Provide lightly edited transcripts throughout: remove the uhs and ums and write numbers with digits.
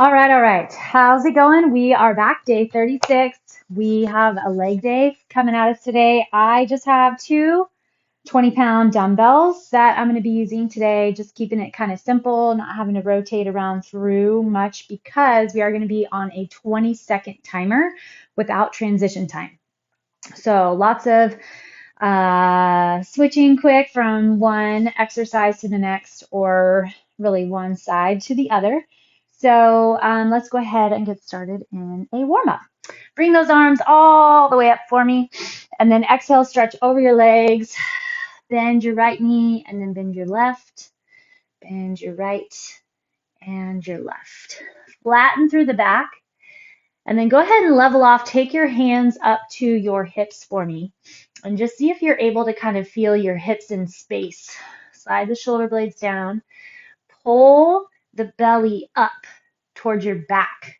All right. How's it going? We are back, day 36. We have a leg day coming at us today. I just have two 20-pound dumbbells that I'm going to be using today, just keeping it kind of simple, not having to rotate around through much because we are going to be on a 20-second timer without transition time. So lots of switching quick from one exercise to the next, or really one side to the other. So let's go ahead and get started in a warm-up. Bring those arms all the way up for me, and then exhale, stretch over your legs, bend your right knee, and then bend your left, bend your right, and your left. Flatten through the back, and then go ahead and level off. Take your hands up to your hips for me, and just see if you're able to kind of feel your hips in space. Slide the shoulder blades down, pull the belly up towards your back,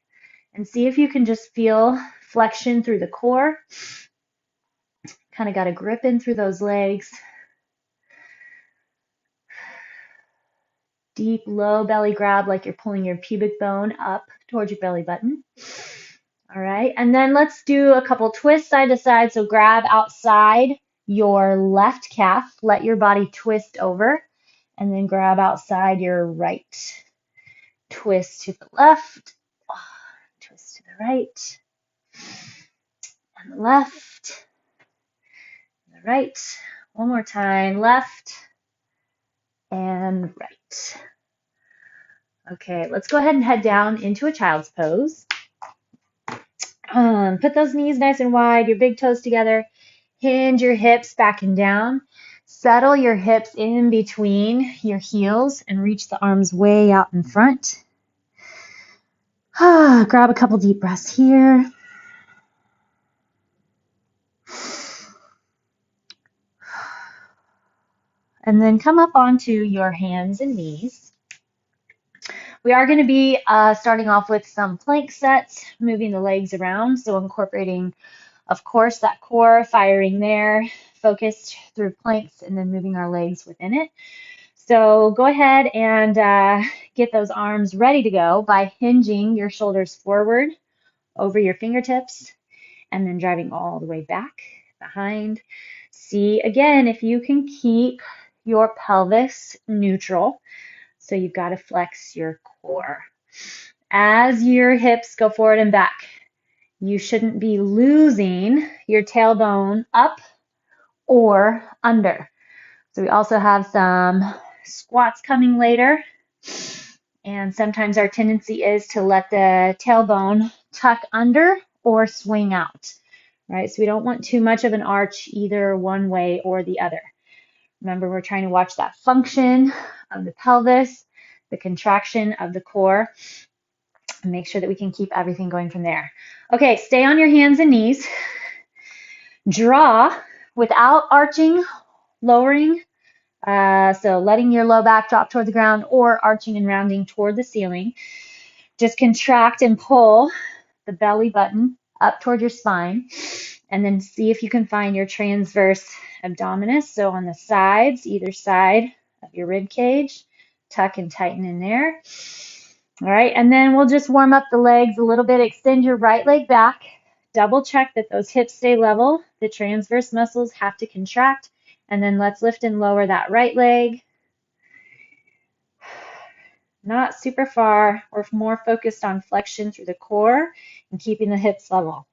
and see if you can just feel flexion through the core. Kind of got to grip in through those legs. Deep, low belly grab, like you're pulling your pubic bone up towards your belly button. All right, and then let's do a couple twists side to side. So grab outside your left calf, let your body twist over, and then grab outside your right. Twist to the left, twist to the right, and the left, and the right. One more time, left and right. Okay, let's go ahead and head down into a child's pose. Put those knees nice and wide, your big toes together. Hinge your hips back and down. Settle your hips in between your heels and reach the arms way out in front. Grab a couple deep breaths here. And then come up onto your hands and knees. We are going to be starting off with some plank sets, moving the legs around. So incorporating, of course, that core firing there, focused through planks, and then moving our legs within it. So go ahead and get those arms ready to go by hinging your shoulders forward over your fingertips and then driving all the way back behind. See again if you can keep your pelvis neutral. So you've got to flex your core. As your hips go forward and back, you shouldn't be losing your tailbone up or under. So we also have some squats coming later. And sometimes our tendency is to let the tailbone tuck under or swing out, right? So we don't want too much of an arch either one way or the other. Remember, we're trying to watch that function of the pelvis, the contraction of the core, and make sure that we can keep everything going from there. Okay, stay on your hands and knees. Draw without arching, lowering. So letting your low back drop toward the ground or arching and rounding toward the ceiling. Just contract and pull the belly button up toward your spine, and then see if you can find your transverse abdominis. So on the sides, either side of your rib cage, tuck and tighten in there. All right, and then we'll just warm up the legs a little bit. Extend your right leg back. Double check that those hips stay level. The transverse muscles have to contract. And then let's lift and lower that right leg. Not super far. We're more focused on flexion through the core and keeping the hips level.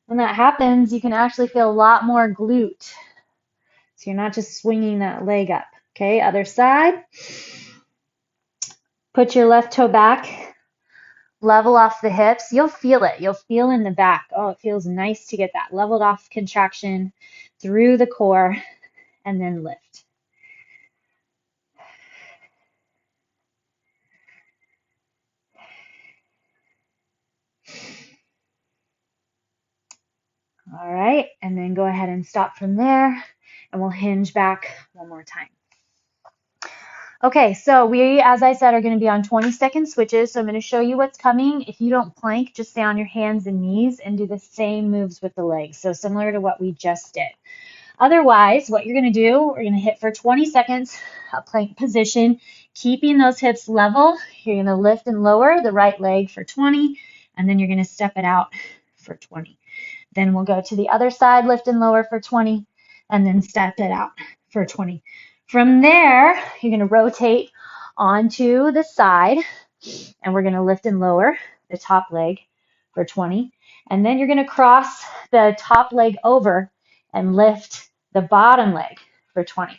When that happens, you can actually feel a lot more glute. So you're not just swinging that leg up. Okay, other side. Put your left toe back. Level off the hips. You'll feel it. You'll feel in the back. Oh, it feels nice to get that leveled off contraction through the core, and then lift. All right, and then go ahead and stop from there, and we'll hinge back one more time. Okay, so we, as I said, are going to be on 20-second switches. So I'm going to show you what's coming. If you don't plank, just stay on your hands and knees and do the same moves with the legs. So similar to what we just did. Otherwise, what you're going to do, we're going to hit for 20 seconds, a plank position. Keeping those hips level, you're going to lift and lower the right leg for 20, and then you're going to step it out for 20. Then we'll go to the other side, lift and lower for 20, and then step it out for 20. From there, you're going to rotate onto the side, and we're going to lift and lower the top leg for 20. And then you're going to cross the top leg over and lift the bottom leg for 20.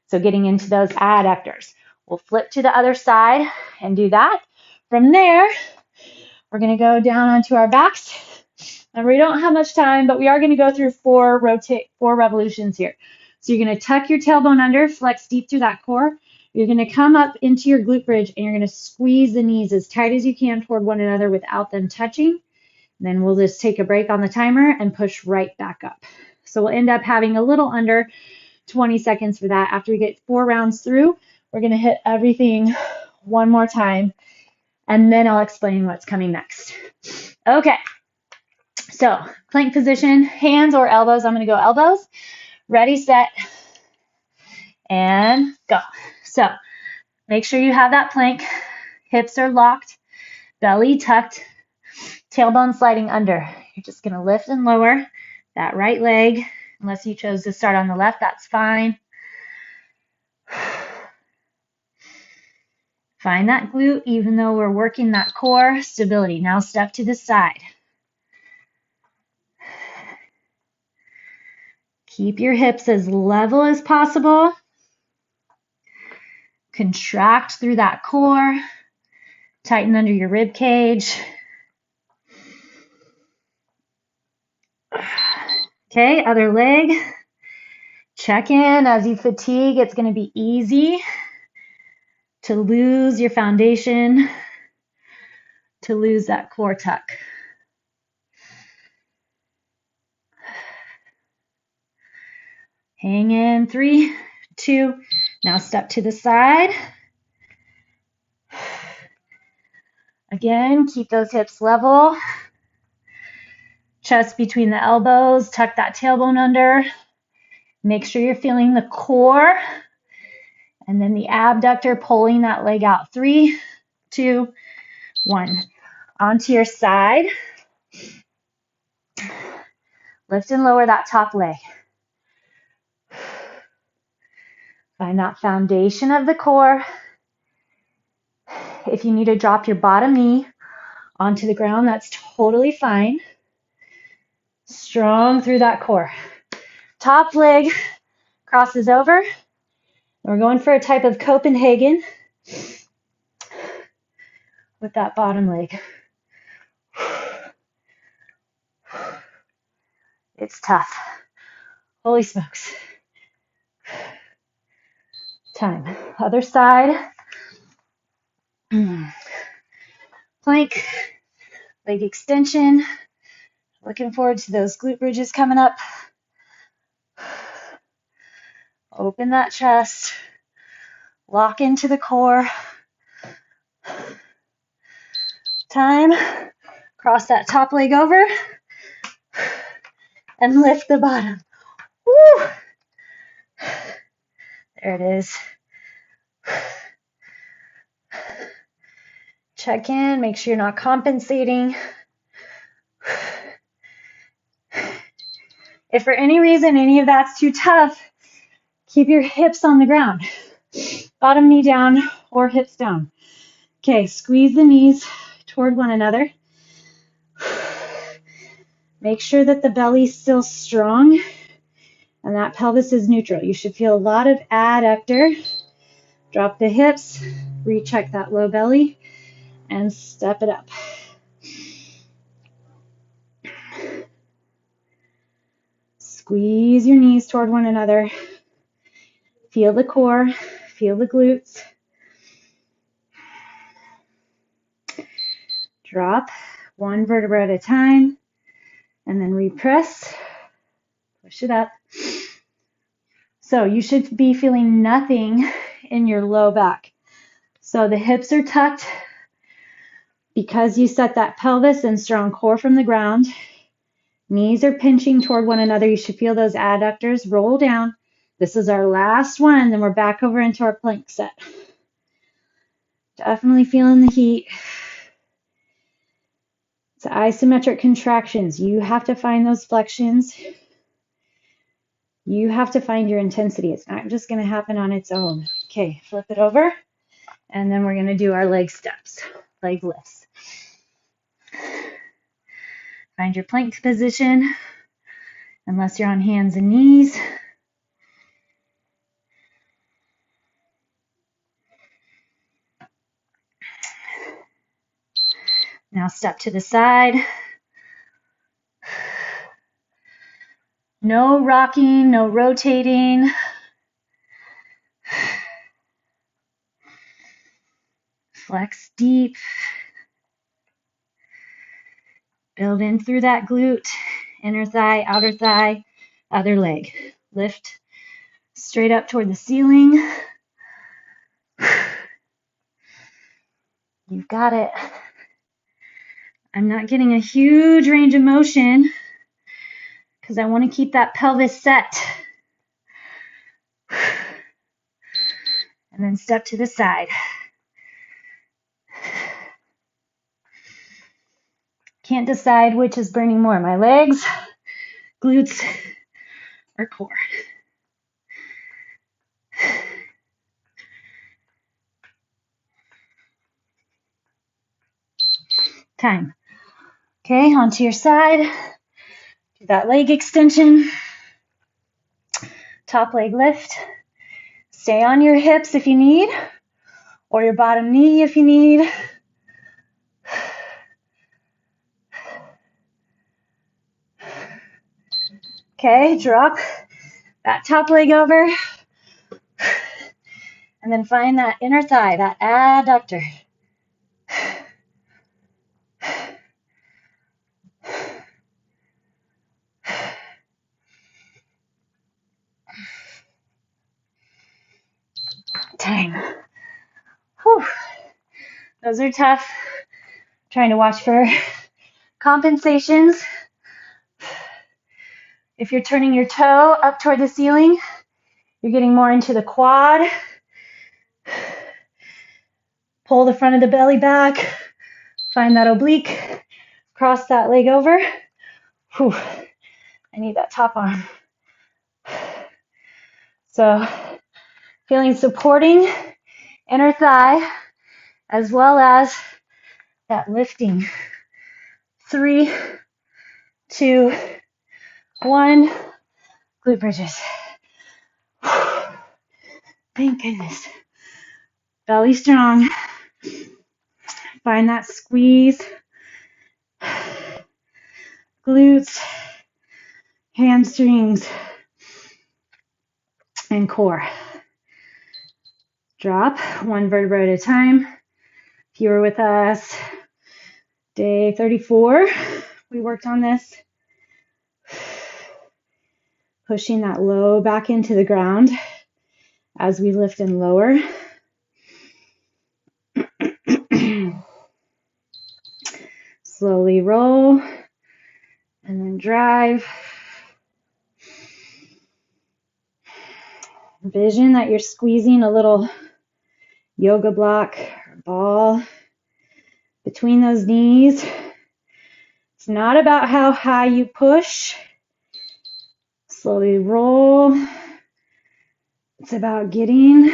So getting into those adductors. We'll flip to the other side and do that. From there, we're going to go down onto our backs. And we don't have much time, but we are going to go through four revolutions here. So you're going to tuck your tailbone under, flex deep through that core. You're going to come up into your glute bridge, and you're going to squeeze the knees as tight as you can toward one another without them touching. Then we'll just take a break on the timer and push right back up. So we'll end up having a little under 20 seconds for that. After we get 4 rounds through, we're going to hit everything one more time, and then I'll explain what's coming next. Okay, so plank position, hands or elbows. I'm going to go elbows. Ready, set, and go. So make sure you have that plank. Hips are locked, belly tucked, tailbone sliding under. You're just going to lift and lower that right leg. Unless you chose to start on the left, that's fine. Find that glute, even though we're working that core stability. Now step to the side. Keep your hips as level as possible. Contract through that core. Tighten under your rib cage. Okay, other leg. Check in as you fatigue. It's going to be easy to lose your foundation, to lose that core tuck. Hang in, 3, 2. Now step to the side. Again, keep those hips level. Chest between the elbows, tuck that tailbone under. Make sure you're feeling the core. And then the abductor pulling that leg out. 3, 2, 1. Onto your side. Lift and lower that top leg. Find that foundation of the core. If you need to drop your bottom knee onto the ground, that's totally fine. Strong through that core. Top leg crosses over. We're going for a type of Copenhagen with that bottom leg. It's tough. Holy smokes. Time. Other side. Plank. Leg extension. Looking forward to those glute bridges coming up. Open that chest. Lock into the core. Time. Cross that top leg over. And lift the bottom. Woo! There it is. Check in, make sure you're not compensating. If for any reason any of that's too tough, keep your hips on the ground. Bottom knee down or hips down. Okay, squeeze the knees toward one another. Make sure that the belly's still strong and that pelvis is neutral. You should feel a lot of adductor. Drop the hips, recheck that low belly, and step it up. Squeeze your knees toward one another. Feel the core, feel the glutes. Drop one vertebra at a time, and then repress. Push it up. So you should be feeling nothing in your low back. So the hips are tucked because you set that pelvis and strong core from the ground. Knees are pinching toward one another. You should feel those adductors roll down. This is our last one, then we're back over into our plank set. Definitely feeling the heat. It's isometric contractions. You have to find those flexions. You have to find your intensity. It's not just going to happen on its own. Okay, flip it over. And then we're going to do our leg steps, leg lifts. Find your plank position, unless you're on hands and knees. Now step to the side. No rocking, no rotating. Flex deep. Build in through that glute, inner thigh, outer thigh, other leg. Lift straight up toward the ceiling. You've got it. I'm not getting a huge range of motion because I want to keep that pelvis set. And then step to the side. Can't decide which is burning more, my legs, glutes, or core. Time. Okay, onto your side. Do that leg extension. Top leg lift. Stay on your hips if you need, or your bottom knee if you need. Okay, drop that top leg over. And then find that inner thigh, that adductor. Time. Whew. Those are tough. Trying to watch for compensations. If you're turning your toe up toward the ceiling, you're getting more into the quad. Pull the front of the belly back. Find that oblique. Cross that leg over. Whew. I need that top arm. So, feeling supporting inner thigh as well as that lifting. 3, 2, 1. Glute bridges. Thank goodness. Belly strong. Find that squeeze. Glutes, hamstrings, and core. Drop one vertebra at a time. If you were with us day 34, we worked on this. Pushing that low back into the ground as we lift and lower. Slowly roll and then drive. Envision that you're squeezing a little yoga block or ball between those knees. It's not about how high you push. Slowly roll. It's about getting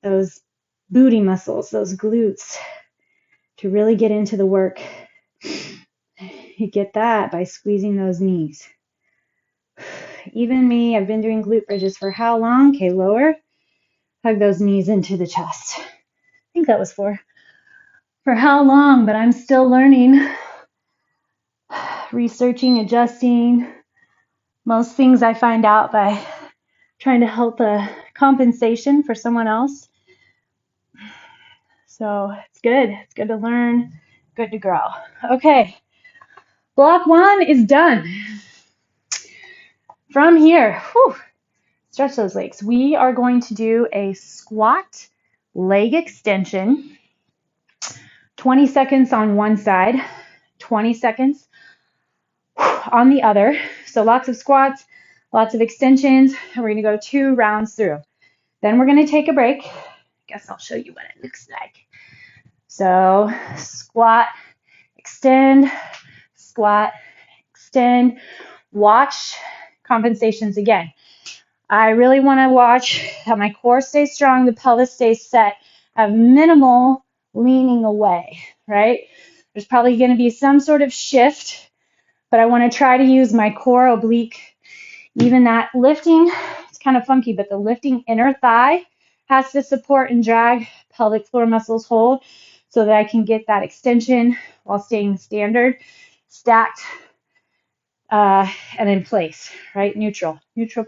those booty muscles, those glutes, to really get into the work. You get that by squeezing those knees. Even me, I've been doing glute bridges for how long? Okay, lower. Hug those knees into the chest. I think that was for how long, but I'm still learning, researching, adjusting. Most things I find out by trying to help a compensation for someone else. So it's good. It's good to learn, good to grow. Okay, block 1 is done. From here, stretch those legs. We are going to do a squat leg extension. 20 seconds on one side, 20 seconds on the other. So lots of squats, lots of extensions, and we're going to go 2 rounds through. Then we're going to take a break. I guess I'll show you what it looks like. So squat, extend, squat, extend. Watch compensations again. I really want to watch that my core stays strong, the pelvis stays set, have minimal leaning away, right? There's probably going to be some sort of shift, but I want to try to use my core oblique. Even that lifting, it's kind of funky, but the lifting inner thigh has to support and drag pelvic floor muscles hold so that I can get that extension while staying standard, stacked, and in place, right? Neutral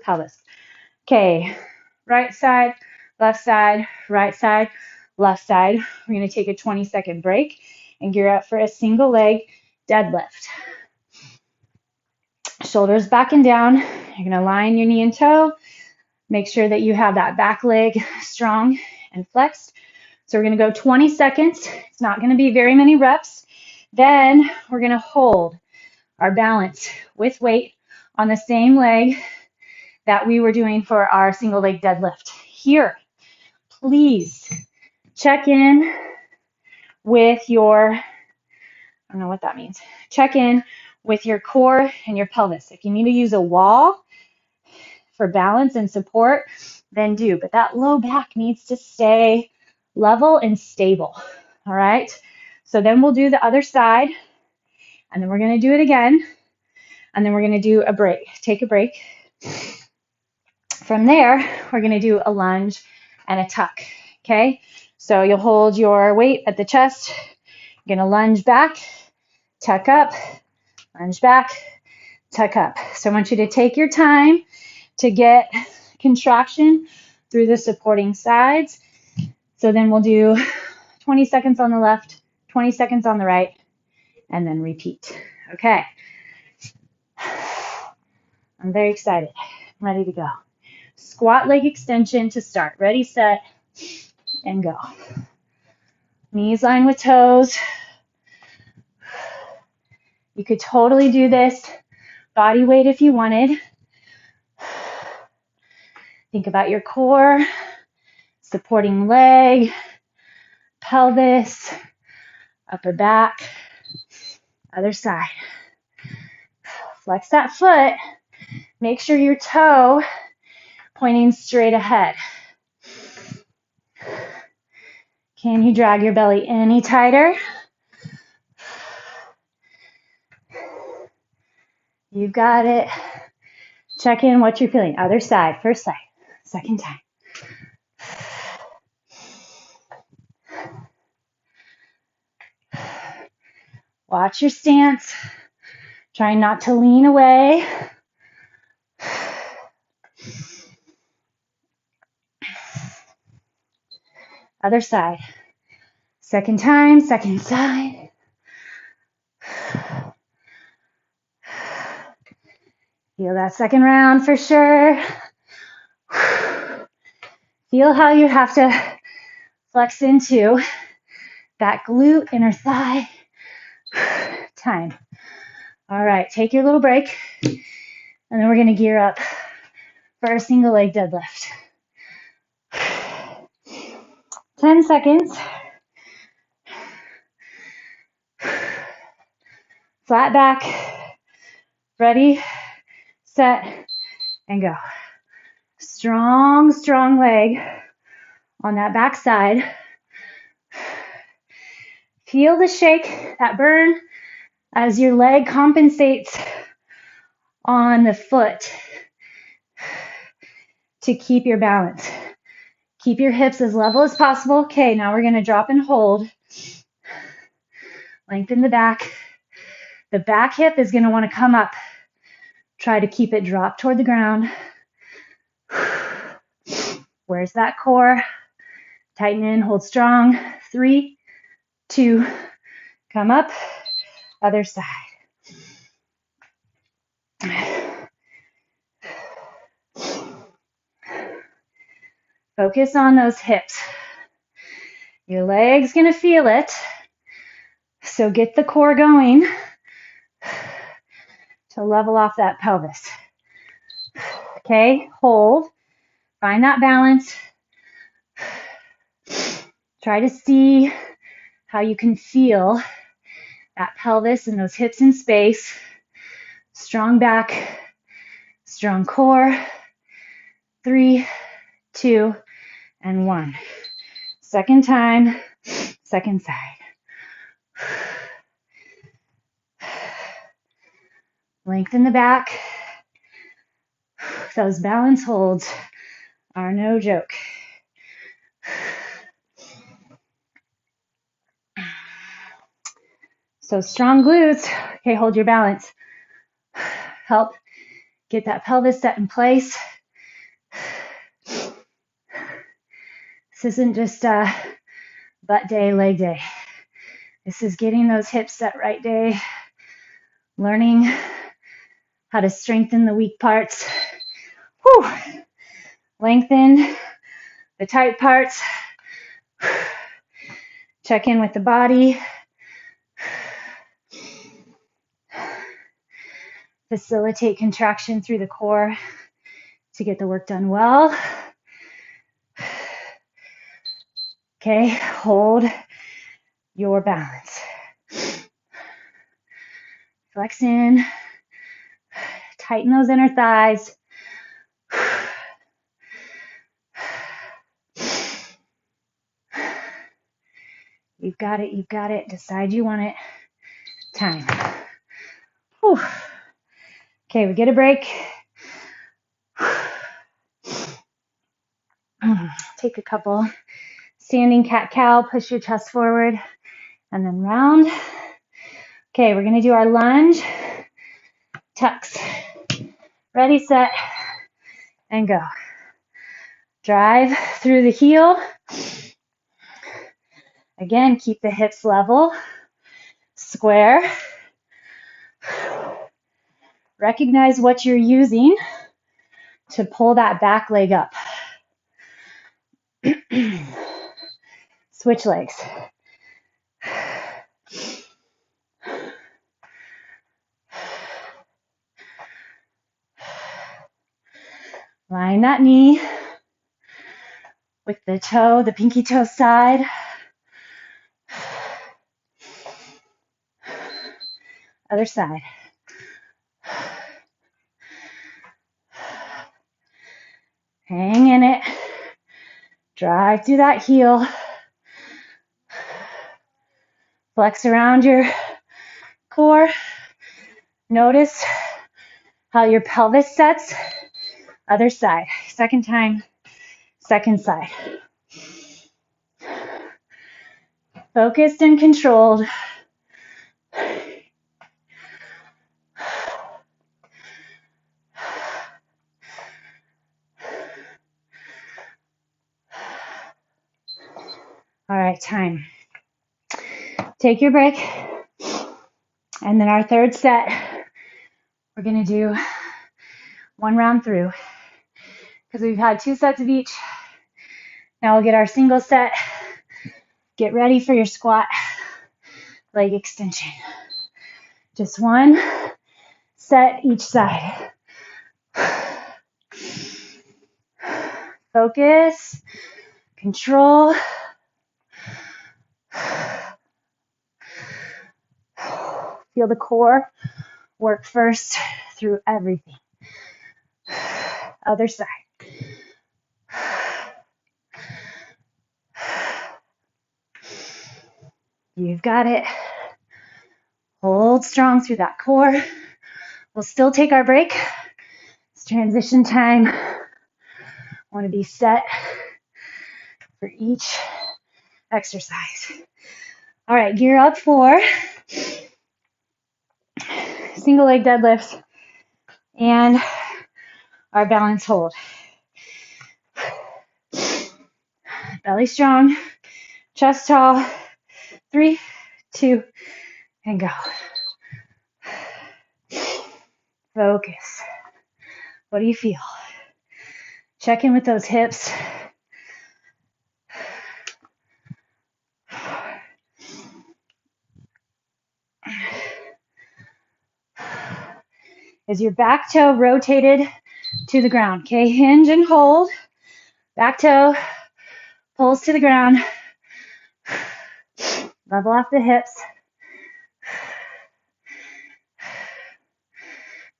pelvis. Okay, right side, left side, right side, left side. We're going to take a 20-second break and gear up for a single leg deadlift. Shoulders back and down. You're going to line your knee and toe. Make sure that you have that back leg strong and flexed. So we're going to go 20 seconds. It's not going to be very many reps. Then we're going to hold our balance with weight on the same leg that we were doing for our single leg deadlift. Here, please check in with your, I don't know what that means. Check in with your core and your pelvis. If you need to use a wall for balance and support, then do. But that low back needs to stay level and stable. All right. So then we'll do the other side, and then we're going to do it again, and then we're going to do a break. Take a break. From there, we're going to do a lunge and a tuck. Okay. So you'll hold your weight at the chest. You're going to lunge back, tuck up, lunge back, tuck up. So I want you to take your time to get contraction through the supporting sides. So then we'll do 20 seconds on the left, 20 seconds on the right, and then repeat. Okay. I'm very excited. I'm ready to go. Squat leg extension to start. Ready, set, and go. Knees line with toes. You could totally do this body weight if you wanted. Think about your core, supporting leg, pelvis, upper back, other side. Flex that foot. Make sure your toe pointing straight ahead. Can you drag your belly any tighter? You got it. Check in what you're feeling. Other side, first side, second time. Watch your stance. Try not to lean away. Other side. Second time, second side. Feel that second round for sure. Feel how you have to flex into that glute, inner thigh. Time. All right, take your little break, and then we're going to gear up for our single leg deadlift. 10 seconds. Flat back. Ready, set, and go. Strong, strong leg on that back side. Feel the shake, that burn, as your leg compensates on the foot to keep your balance. Keep your hips as level as possible. Okay, now we're going to drop and hold. Lengthen the back. The back hip is going to want to come up. Try to keep it dropped toward the ground. Where's that core? Tighten in, hold strong. 3, 2, come up. Other side. Focus on those hips. Your leg's going to feel it. So get the core going to level off that pelvis. Okay, hold. Find that balance. Try to see how you can feel that pelvis and those hips in space. Strong back, strong core. 3, 2, and 1. Second time, second side. Lengthen the back. Those balance holds are no joke. So strong glutes. Okay, hold your balance. Help get that pelvis set in place. This isn't just a butt day, leg day. This is getting those hips set right day, learning how to strengthen the weak parts. Whew. Lengthen the tight parts. Check in with the body. Facilitate contraction through the core to get the work done well. Okay, hold your balance. Flex in. Tighten those inner thighs. You've got it, you've got it. Decide you want it. Time. Whew. Okay, we get a break. Take a couple standing cat-cow, push your chest forward, and then round. Okay, we're gonna do our lunge, tucks. Ready, set, and go. Drive through the heel. Again, keep the hips level. Square. Recognize what you're using to pull that back leg up. Switch legs. Line that knee with the toe, the pinky toe side. Other side. Hang in it. Drive through that heel. Flex around your core. Notice how your pelvis sets. Other side. Second time, second side. Focused and controlled. All right, time. Take your break. And then our third set, we're going to do one round through because we've had 2 sets of each. Now we'll get our single set. Get ready for your squat leg extension. Just one set each side. Focus, control. Feel the core work first through everything. Other side. You've got it. Hold strong through that core. We'll still take our break. It's transition time. Want to be set for each exercise. All right, gear up for single leg deadlifts and our balance hold. Belly strong, chest tall. 3, 2, and go. Focus. What do you feel? Check in with those hips. Is your back toe rotated to the ground? Okay, hinge and hold. Back toe pulls to the ground. Level off the hips.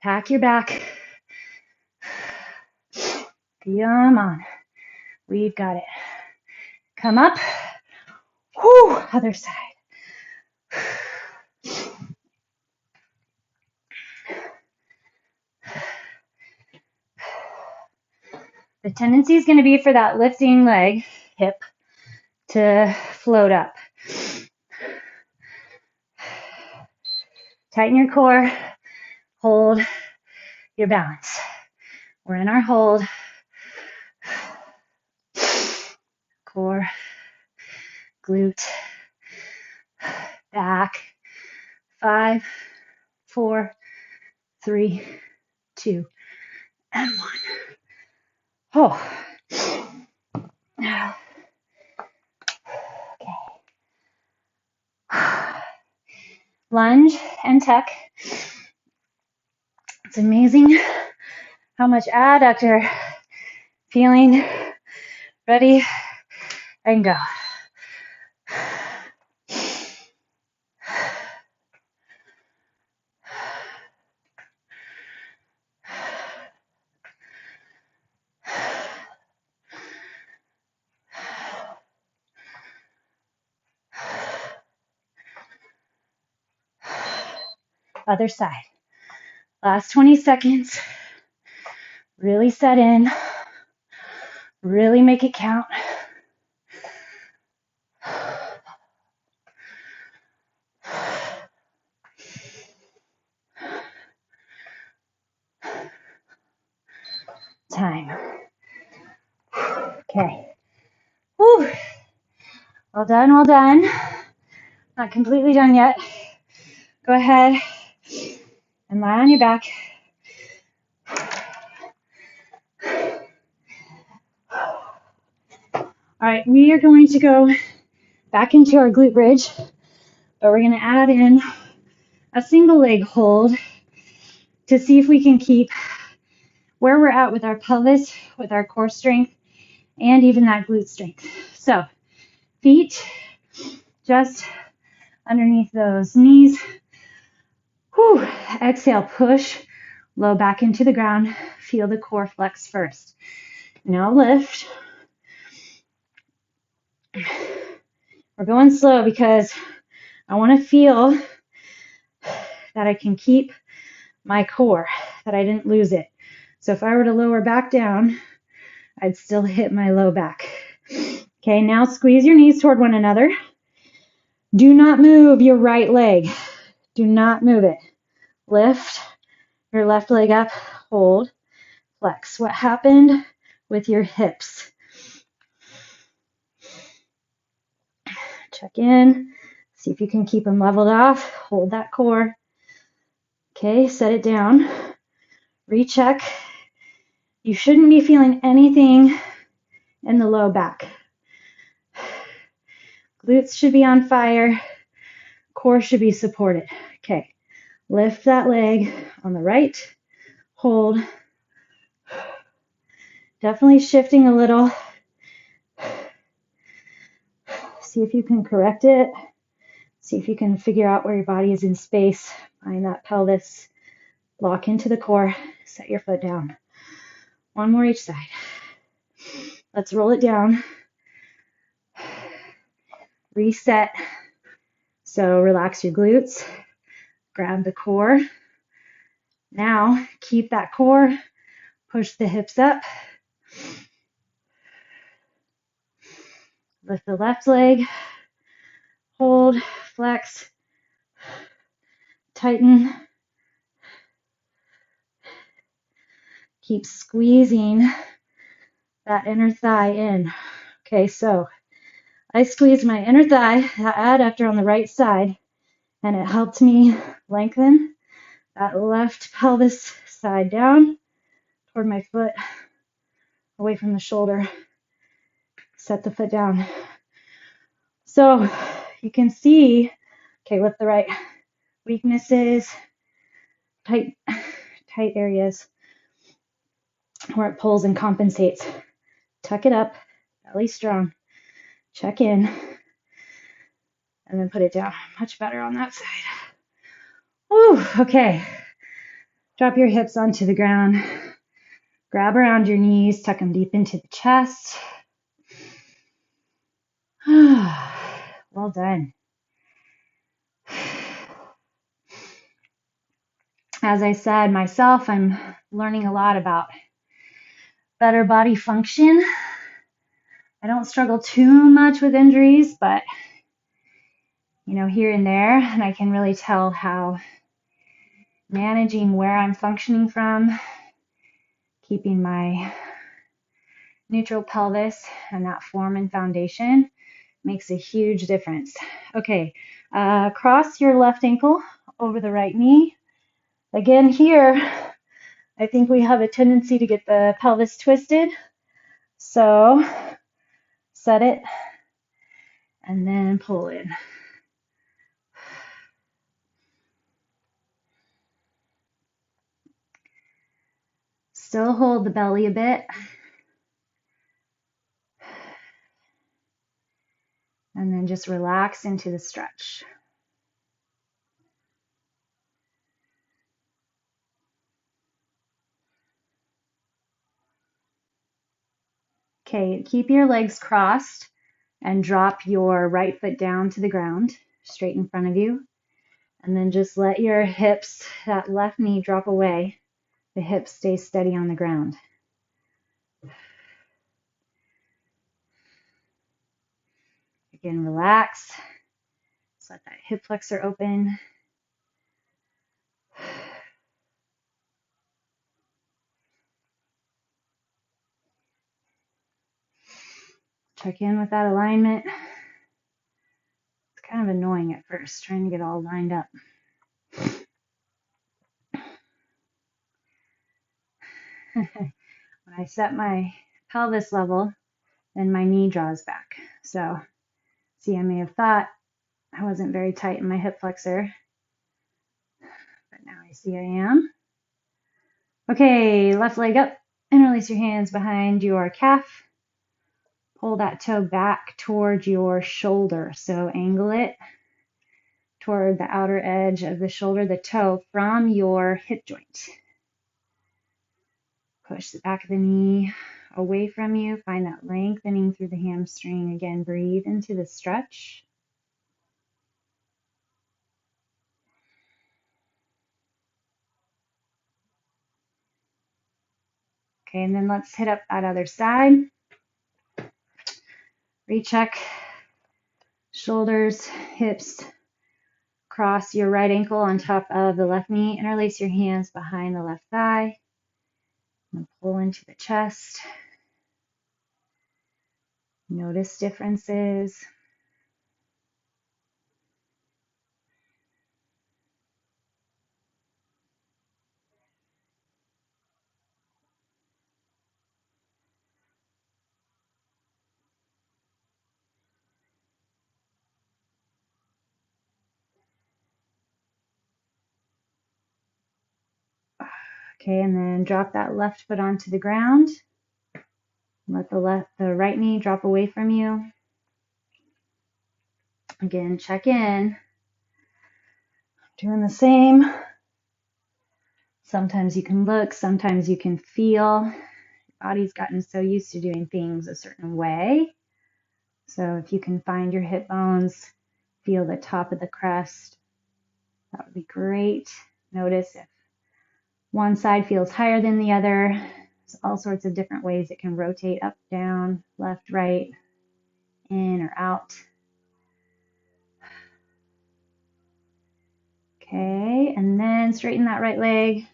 Pack your back. Come on. We've got it. Come up. Whoo, other side. The tendency is going to be for that lifting leg, hip, to float up. Tighten your core. Hold your balance. We're in our hold. Core, glute, back. 5, 4, 3, 2, and 1. Oh. Okay. Lunge and tuck. It's amazing how much adductor feeling. Ready and go. Other side. Last 20 seconds. Really set in. Really make it count. Time. Okay. Whew. Well done, well done. Not completely done yet. Go ahead and lie on your back. All right, we are going to go back into our glute bridge, but we're going to add in a single leg hold to see if we can keep where we're at with our pelvis, with our core strength, and even that glute strength. So, feet just underneath those knees. Whew. Exhale, push low back into the ground. Feel the core flex first. Now lift. We're going slow because I want to feel that I can keep my core, that I didn't lose it. So if I were to lower back down, I'd still hit my low back. Okay, now squeeze your knees toward one another. Do not move your right leg. Do not move it. Lift your left leg up, hold, flex. What happened with your hips? Check in. See if you can keep them leveled off. Hold that core. Okay, set it down. Recheck. You shouldn't be feeling anything in the low back. Glutes should be on fire. Core should be supported. Okay, lift that leg on the right. Hold. Definitely shifting a little. See if you can correct it. See if you can figure out where your body is in space. Find that pelvis. Lock into the core. Set your foot down. One more each side. Let's roll it down. Reset. So relax your glutes. Grab the core. Now keep that core. Push the hips up. Lift the left leg. Hold. Flex. Tighten. Keep squeezing that inner thigh in. Okay, so I squeezed my inner thigh, that adductor on the right side, and it helped me lengthen that left pelvis side down toward my foot, away from the shoulder. Set the foot down. So you can see, okay, lift the right. Weaknesses, tight areas where it pulls and compensates. Tuck it up, belly strong. Check in. and then put it down. Much better on that side. Whew, okay. Drop your hips onto the ground. Grab around your knees, tuck them deep into the chest. Well done. As I said myself, I'm learning a lot about better body function. I don't struggle too much with injuries, but here and there, and I can really tell how managing where I'm functioning from, keeping my neutral pelvis and that form and foundation makes a huge difference. Okay, cross your left ankle over the right knee. Again, here, I think we have a tendency to get the pelvis twisted. So set it and then pull in. Still hold the belly a bit. And then just relax into the stretch. Okay, keep your legs crossed and drop your right foot down to the ground, straight in front of you. And then just let your hips, that left knee drop away. The hips stay steady on the ground. Again, relax. Just let that hip flexor open. Check in with that alignment. It's kind of annoying at first, trying to get all lined up. When I set my pelvis level, then my knee draws back. So, see, I may have thought I wasn't very tight in my hip flexor, but now I see I am. Okay, left leg up, interlace your hands behind your calf. Pull that toe back toward your shoulder. So angle it toward the outer edge of the shoulder, the toe from your hip joint. Push the back of the knee away from you. Find that lengthening through the hamstring. Again, breathe into the stretch. Okay, and then let's hit up that other side. Recheck shoulders, hips. Cross your right ankle on top of the left knee. Interlace your hands behind the left thigh. And pull into the chest. Notice differences. Okay, and then drop that left foot onto the ground. Let the right knee drop away from you. Again, check in. Doing the same. Sometimes you can look, sometimes you can feel. Your body's gotten so used to doing things a certain way. So if you can find your hip bones, feel the top of the crest, that would be great. Notice if one side feels higher than the other. There's all sorts of different ways it can rotate up, down, left, right, in or out. Okay, and then straighten that right leg.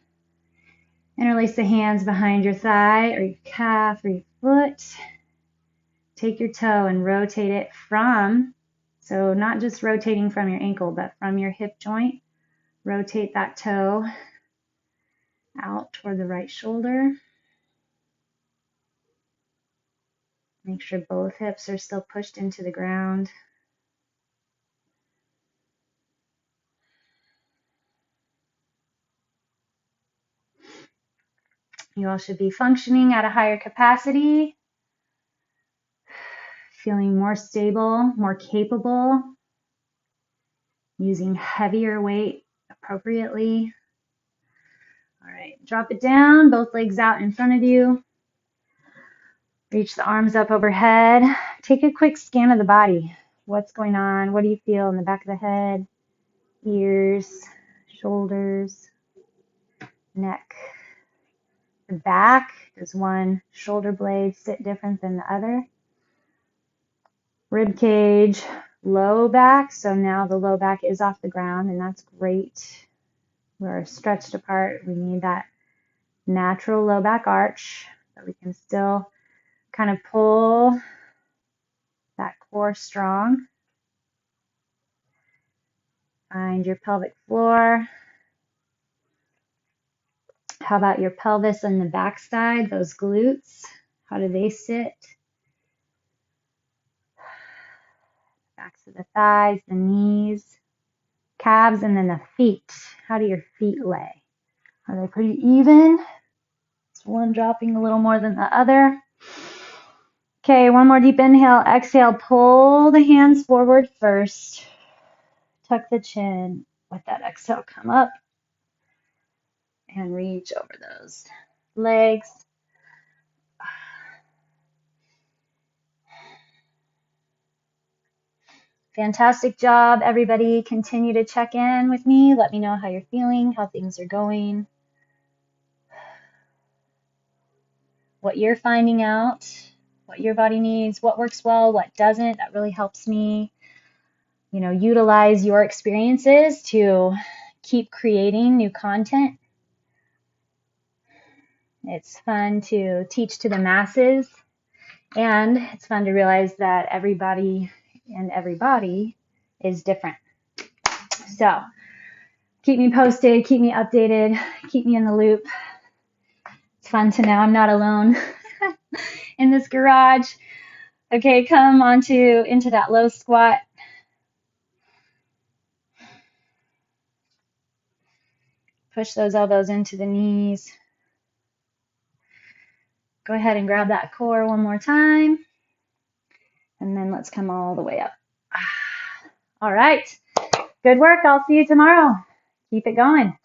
Interlace the hands behind your thigh or your calf or your foot. Take your toe and rotate it from, so not just rotating from your ankle, but from your hip joint. Rotate that toe out toward the right shoulder. Make sure both hips are still pushed into the ground. You all should be functioning at a higher capacity, feeling more stable, more capable. using heavier weight appropriately. All right, drop it down, both legs out in front of you. Reach the arms up overhead. Take a quick scan of the body. What's going on? What do you feel in the back of the head, ears, shoulders, neck? The back, does one shoulder blade sit different than the other? Rib cage, low back. So now the low back is off the ground, and that's great. We're stretched apart. We need that natural low back arch, but we can still kind of pull that core strong. Find your pelvic floor. How about your pelvis on the back side, those glutes? How do they sit? Backs of the thighs, the knees, calves, and then the feet. How do your feet lay? Are they pretty even? Is one dropping a little more than the other? Okay, one more deep inhale. Exhale, pull the hands forward first. Tuck the chin. Let that exhale come up and reach over those legs. Fantastic job, everybody. Continue to check in with me. Let me know how you're feeling, how things are going, what you're finding out, what your body needs, what works well, what doesn't. That really helps me, utilize your experiences to keep creating new content. It's fun to teach to the masses, and it's fun to realize that everybody and everybody is different. So keep me posted, keep me updated, keep me in the loop. It's fun to know I'm not alone in this garage. Okay, come into that low squat. Push those elbows into the knees. Go ahead and grab that core one more time. And then let's come all the way up. All right. Good work. I'll see you tomorrow. Keep it going.